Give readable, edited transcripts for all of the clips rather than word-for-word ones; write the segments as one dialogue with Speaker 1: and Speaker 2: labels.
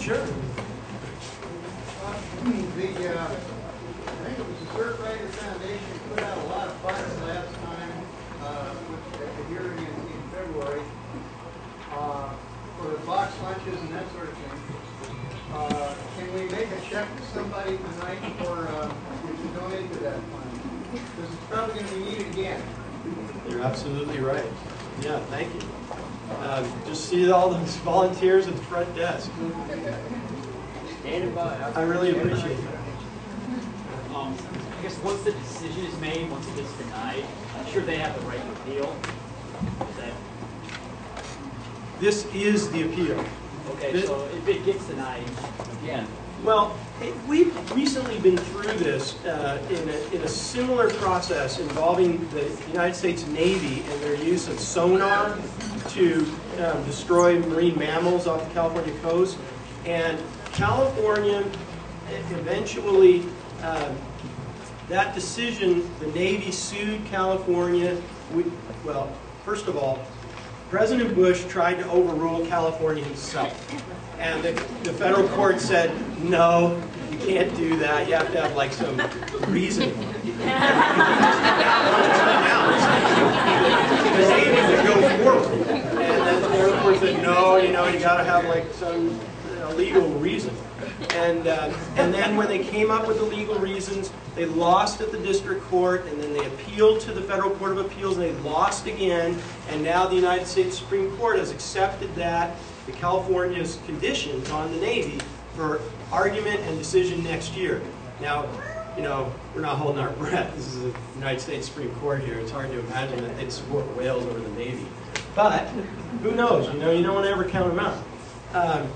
Speaker 1: Sure.
Speaker 2: I think it was the Surf Rider Foundation put out a lot of bucks last time at the hearing in February for the box lunches and that sort of thing. Can we make a check to somebody tonight for to donate to that fund? Because it's probably going to be needed again.
Speaker 1: You're absolutely right. Yeah, thank you. Just see all those volunteers at the front desk.
Speaker 3: Standing by.
Speaker 1: I really appreciate that.
Speaker 3: I guess once the decision is made, once it gets denied, I'm sure they have the right to appeal. Is that
Speaker 1: This is the appeal.
Speaker 3: okay? So if it gets denied, again.
Speaker 1: Well, we've recently been through this in a similar process involving the United States Navy and their use of sonar to destroy marine mammals off the California coast. And California eventually, that decision, the Navy sued California. Well, first of all, President Bush tried to overrule California himself. And the federal court said, no, you can't do that. You have to have like some reason. The Navy would go forward. And then the federal court said, no, you got to have like some legal reason. And then when they came up with the legal reasons, they lost at the district court, and then they appealed to the Federal Court of Appeals, and they lost again. And now the United States Supreme Court has accepted that, the California's conditions on the Navy, for argument and decision next year. Now, we're not holding our breath. This is the United States SupremeUrt here. It's hard to imagine that they'd support whales over the Navy. But who knows? You don't want to ever count them out.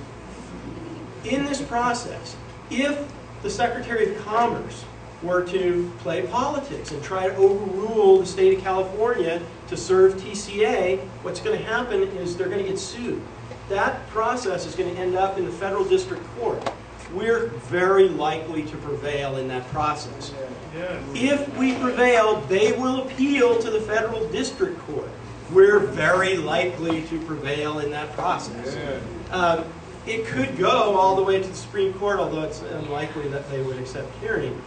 Speaker 1: In this process, if the Secretary of Commerce were to play politics and try to overrule the state of California to serve TCA, what's going to happen is they're going to get sued. That process is going to end up in the federal district court. We're very likely to prevail in that process. If we prevail, they will appeal to the federal district court. We're very likely to prevail in that process. It could go all the way to the Supreme Court, although it's unlikely that they would accept hearing.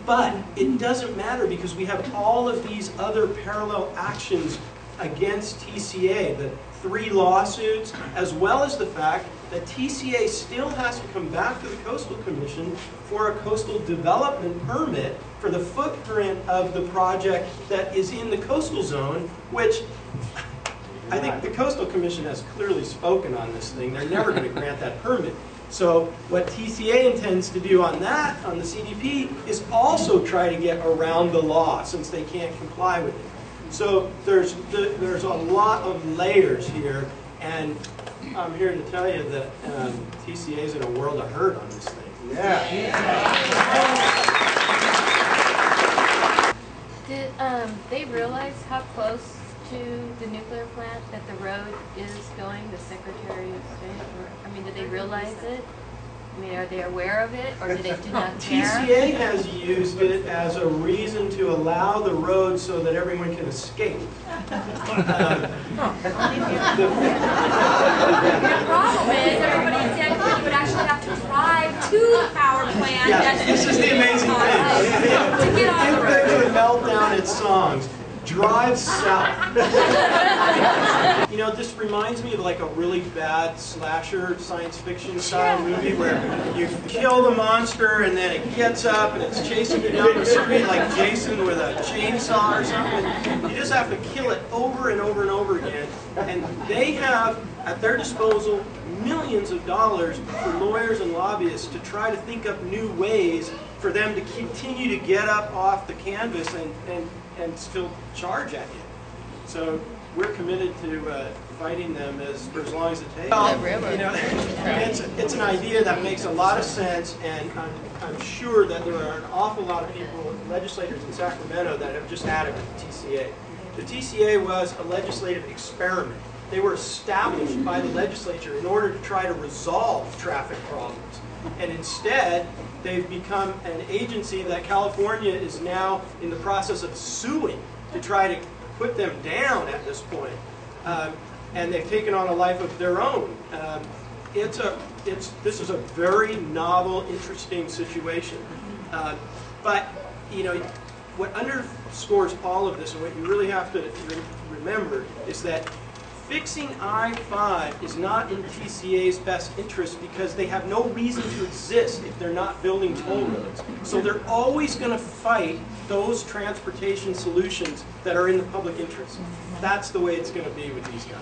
Speaker 1: But it doesn't matter because we have all of these other parallel actions against TCA, the 3 lawsuits, as well as the fact that TCA still has to come back to the Coastal Commission for a coastal development permit for the footprint of the project that is in the coastal zone, which I think the Coastal Commission has clearly spoken on this thing. They're never going to grant that permit. So what TCA intends to do on that, on the CDP, is also try to get around the law since they can't comply with it. So there's a lot of layers here, and I'm here to tell you that TCA is in a world of hurt on this thing.
Speaker 4: Did they realize how close to the nuclear plant that the road is going, the Secretary of State? Did they realize it? Are they aware of it, or do they do not care?
Speaker 1: TCA has used it as a reason to allow the road so that everyone can escape.
Speaker 4: The problem is everybody in San Quentin would actually have to drive to the power plant.
Speaker 1: Yes, this is the amazing thing.
Speaker 4: To get on the road.
Speaker 1: It would melt down its songs. Drive south. This reminds me of like a really bad slasher science fiction style movie where you kill the monster and then it gets up and it's chasing you down the street like Jason with a chainsaw or something. You just have to kill it over and over and over again. And they have at their disposal millions of dollars for lawyers and lobbyists to try to think up new ways for them to continue to get up off the canvas and still charge at you. So we're committed to fighting them for as long as it takes. It's an idea that makes a lot of sense, and I'm sure that there are an awful lot of people, legislators in Sacramento, that have just had it with the TCA. The TCA was a legislative experiment. They were established by the legislature in order to try to resolve traffic problems. And instead, they've become an agency that California is now in the process of suing to try to put them down at this point. And they've taken on a life of their own. this is a very novel, interesting situation. But, you know, what underscores all of this, and what you really have to remember, is that fixing I-5 is not in TCA's best interest because they have no reason to exist if they're not building toll roads. So they're always going to fight those transportation solutions that are in the public interest. That's the way it's going to be with these guys.